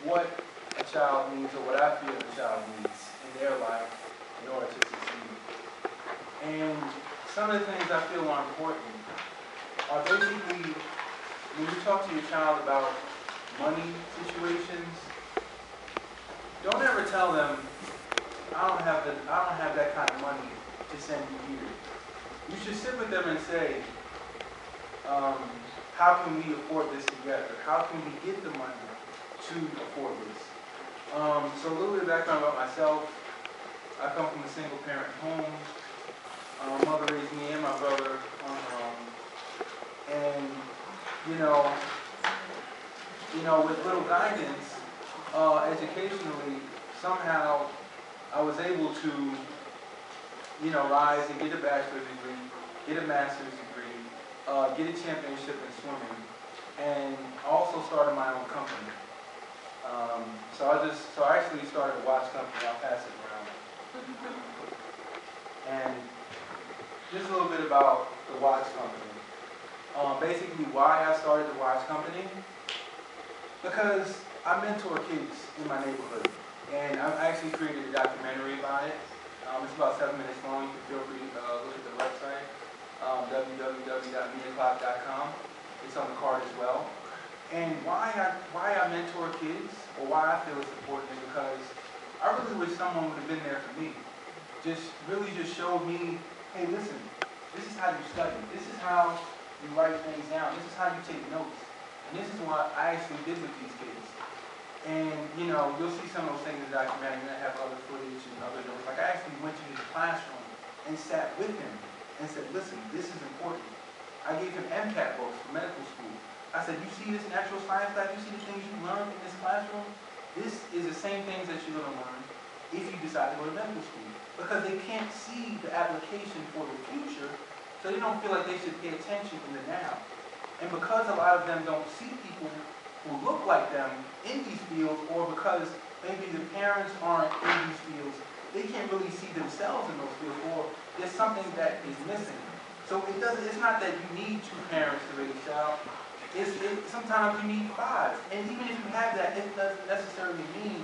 what a child needs or what I feel a child needs in their life in order to succeed. And some of the things I feel are important are basically when you talk to your child about money situations, don't ever tell them, I don't have that kind of money to send you here. You should sit with them and say, how can we afford this together? How can we get the money to afford this? So a little bit of background about myself. I come from a single parent home. Mother raised me and my brother on her own. And, with little guidance, educationally, somehow I was able to, rise and get a bachelor's degree, get a master's degree, get a championship in swimming, and also started my own company. So I actually started a watch company. I'll pass it around. And just a little bit about the watch company. Basically, why I started the watch company, because I mentor kids in my neighborhood, and I've actually created a documentary about it. It's about 7 minutes long. You can feel free to look at the website, www.mediaclock.com. It's on the card as well. And why I mentor kids, or why I feel it's important, is because I really wish someone would have been there for me. Just showed me, hey, listen, this is how you study. This is how you write things down. This is how you take notes. And this is what I actually did with these kids. And, you'll see some of those things in the documentary that have other footage and other notes. Like, I actually went to his classroom and sat with him and said, listen, this is important. I gave him MCAT books for medical school. I said, you see this natural science class? You see the things you learned in this classroom? This is the same things that you're going to learn if you decide to go to medical school. Because they can't see the application for the future, so they don't feel like they should pay attention in the now. And because a lot of them don't see people who look like them in these fields, or because maybe the parents aren't in these fields, they can't really see themselves in those fields, or there's something that is missing. So it's not that you need 2 parents to raise a child. Sometimes you need 5. And even if you have that, it doesn't necessarily mean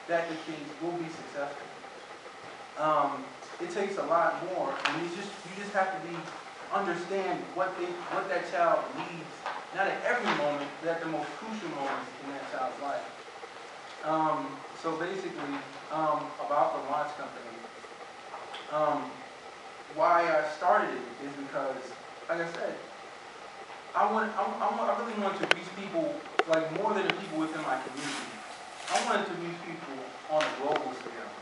that the kids will be successful. It takes a lot more, and you just have to understand what that child needs, not at every moment, but at the most crucial moments in that child's life. So basically, about the watch company, why I started it is because, like I said, I really want to reach people, like more than the people within my community. I wanted to reach people on a global scale,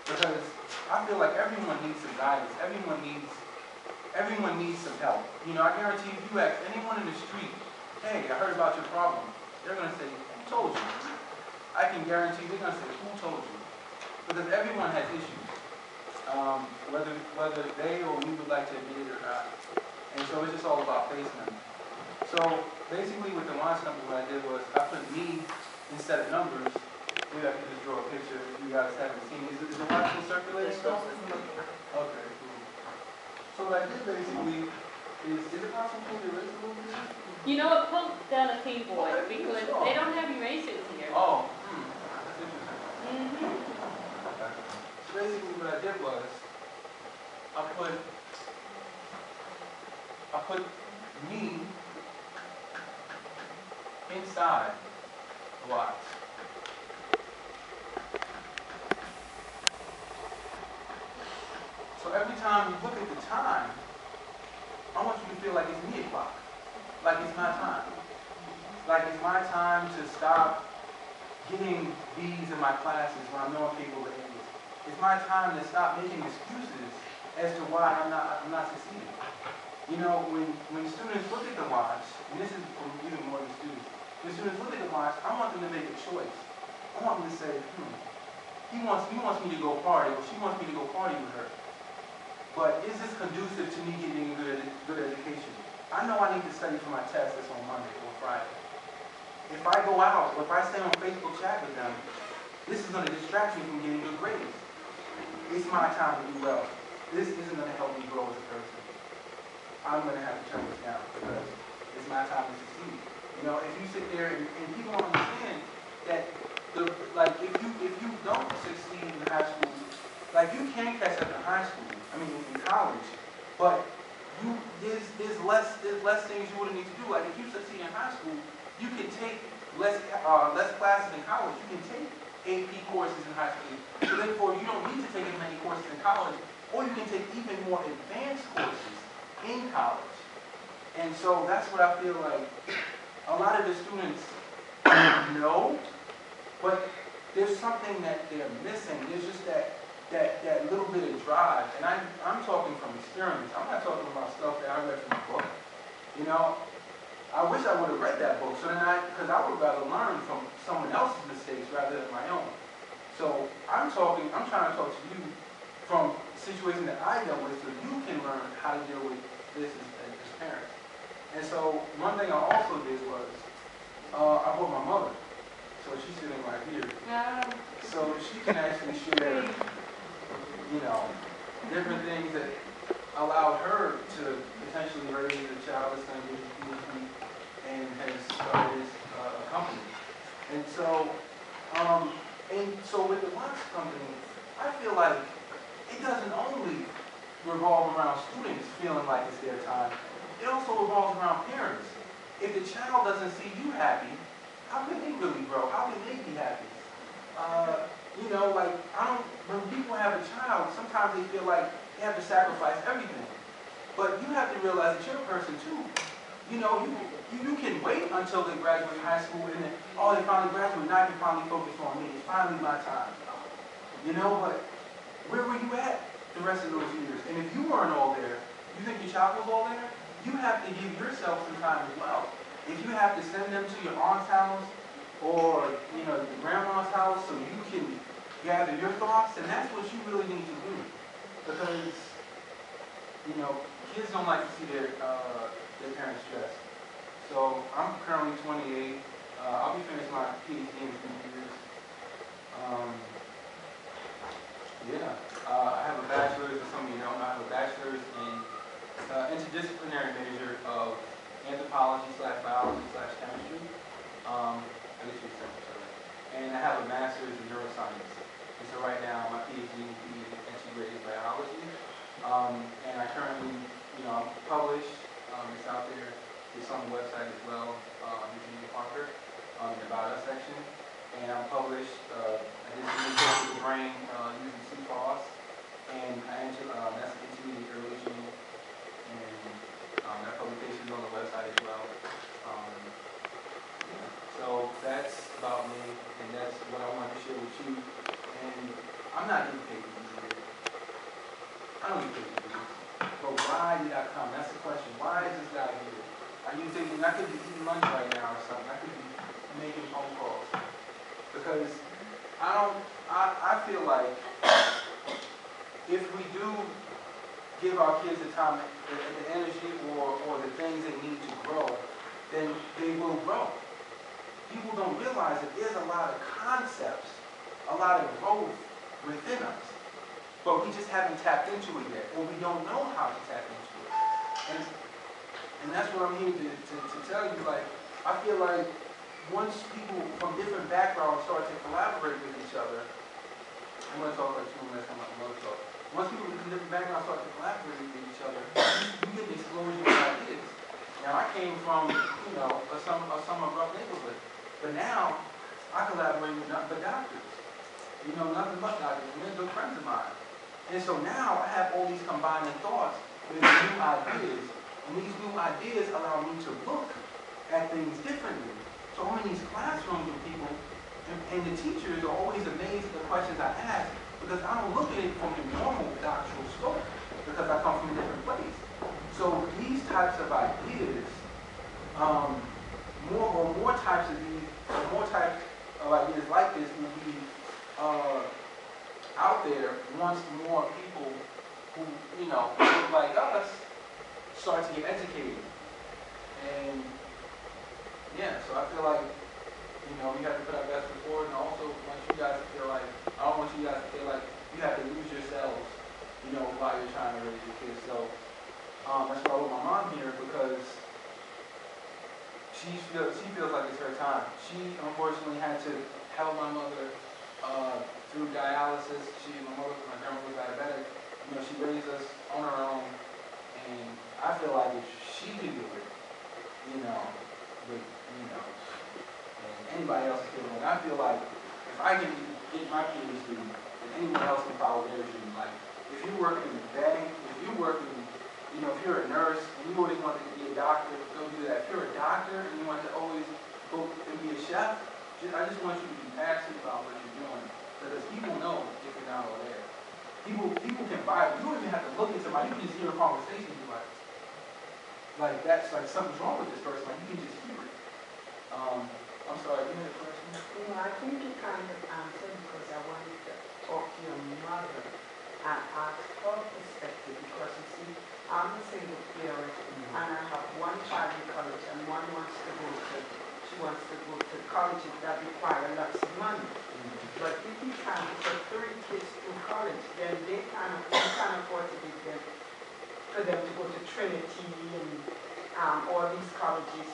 because I feel like everyone needs some guidance. Everyone needs some help. I guarantee if you ask anyone in the street, hey, I heard about your problem, they're going to say, who told you? I can guarantee they're going to say, who told you? Because everyone has issues, whether they or we would like to admit it or not. And so it's just all about facing them. So basically with the watch company, what I did was I put me instead of numbers. Maybe I can just draw a picture if you guys haven't seen. Is the watch still circulating still? Okay, cool. So what I did basically is it possible to erase a little bit? Put down a keyboard because they don't have erasers here. Oh, that's interesting. Okay. So basically what I did was I put me inside the watch. So every time you look at the time, I want you to feel like it's me o'clock. Like it's my time. Like it's my time to stop getting B's in my classes when I know I'm capable of A's. It's my time to stop making excuses as to why I'm not succeeding. When students look at the watch, and this is for even more than students, when students look at the watch, I want them to make a choice. I want them to say, he wants me to go party, or she wants me to go party with her. But is this conducive to me getting a good education? I know I need to study for my test that's on Monday or Friday. If I go out, or if I stay on Facebook chat with them, this is going to distract me from getting good grades. It's my time to do well. This isn't going to help me grow as a person. I'm going to have to turn this down because it's my time to succeed. If you sit there and people don't understand that the like if you don't succeed in high school, like you can catch up in high school, I mean in college, but there's less things you wouldn't need to do. Like if you succeed in high school, you can take less classes in college. You can take AP courses in high school. So therefore you don't need to take as many courses in college, or you can take even more advanced courses in college. And so that's what I feel like a lot of the students know, but there's something that they're missing. There's just that little bit of drive. And I'm talking from experience. I'm not talking about stuff that I read from a book. You know, I wish I would have read that book, because I would rather learn from someone else's mistakes rather than my own. So I'm trying to talk to you from situations that I dealt with, so you can learn how to deal with this as parents. And so one thing I also did was, I brought my mother. So she's sitting right here. So she can actually share, you know, different things that allowed her to potentially raise a child that's going to be a PhD and has started a company. And so with the Watts Company, I feel like it doesn't only revolve around students feeling like it's their time. It also revolves around parents. If the child doesn't see you happy, how can they really grow? How can they be happy? You know, like, when people have a child, sometimes they feel like they have to sacrifice everything. But you have to realize that you're a person too. You know, you can wait until they graduate high school and then, oh, they finally graduate, now I can finally focus on me. It's finally my time. You know, but where were you at the rest of those years? And if you weren't all there, you think your child was all there? You have to give yourself some time as well. If you have to send them to your aunt's house or, you know, your grandma's house so you can gather your thoughts, then that's what you really need to do. Because, you know, kids don't like to see their parents stressed. So I'm currently 28. I'll be finishing my PhD in a few years. I have a bachelor's, as some of you know, I have a bachelor's in interdisciplinary major of anthropology/biology/chemistry. I guess you're secretary. And I have a master's in neuroscience. And so right now my PhD will be in integrated biology. And I currently, you know, I'm published. It's out there. It's on the website as well, Eugenia Parker, in the About Us section. And I'm published. I did some research with the brain using CFOS. And I entered that's intermediate early. That publication is on the website as well. So that's about me, and that's what I wanted to share with you. And I'm not getting paid for these videos. I don't get paid for these. But why did I come? That's the question. Why is this guy here? Are you thinking I could be eating lunch right now or something? I could be making phone calls. Because I feel like if we do give our kids the time, the energy, or the things they need to grow, then they will grow. People don't realize that there's a lot of concepts, a lot of growth within us, but we just haven't tapped into it yet, or we don't know how to tap into it. And that's what I'm here to tell you. Like, I feel like once people from different backgrounds start to collaborate with each other, I'm going to talk like 2 minutes on my mother talk. Once people from different backgrounds start to collaborate with each other, you get the explosion of ideas. Now, I came from, you know, a somewhat rough neighborhood, but now I collaborate with nothing but doctors. You know, nothing but doctors, and they're good friends of mine. And so now I have all these combining thoughts with new ideas, and these new ideas allow me to look at things differently. So I'm in these classrooms with people, and the teachers are always amazed at the questions I ask, because I don't look at it from the normal doctoral scope, because I come from a different place. So these types of ideas, more types of these, more types of ideas like this will be out there once more people who, you know, look like us start to get educated. And yeah, so I feel like, you know, we have to put our best foot forward, and also want you guys to feel like, I don't want you guys to feel like you have to lose yourselves, you know, while you're trying to raise your kids. So that's why I want my mom here, because she feels like it's her time. She unfortunately had to held my mother through dialysis. My grandmother was diabetic. You know, she raised us on her own, and I feel like if she could do it, you know, and anybody else can do it. And I feel like if I can get my PhD, then anyone else can follow their dream. Like, if you're working in the bank, if you're working, you know, if you're a nurse and you always wanted to be a doctor, go do that. If you're a doctor and you want to always go and be a chef, I just want you to be passionate about what you're doing, because people know if you're not all there. People can vibe. You don't even have to look at somebody. You can just hear a conversation and be like that's like something's wrong with this person. Like, you can just hear it. I'm sorry, you had a question? No, I think you kind of answered because I wanted to talk to your mother and ask her perspective, because you see, I'm a single parent and I have one child in college and one she wants to go to colleges that require lots of money. But if you can put 3 kids through college, then you can afford to give them, for them to go to Trinity and all these colleges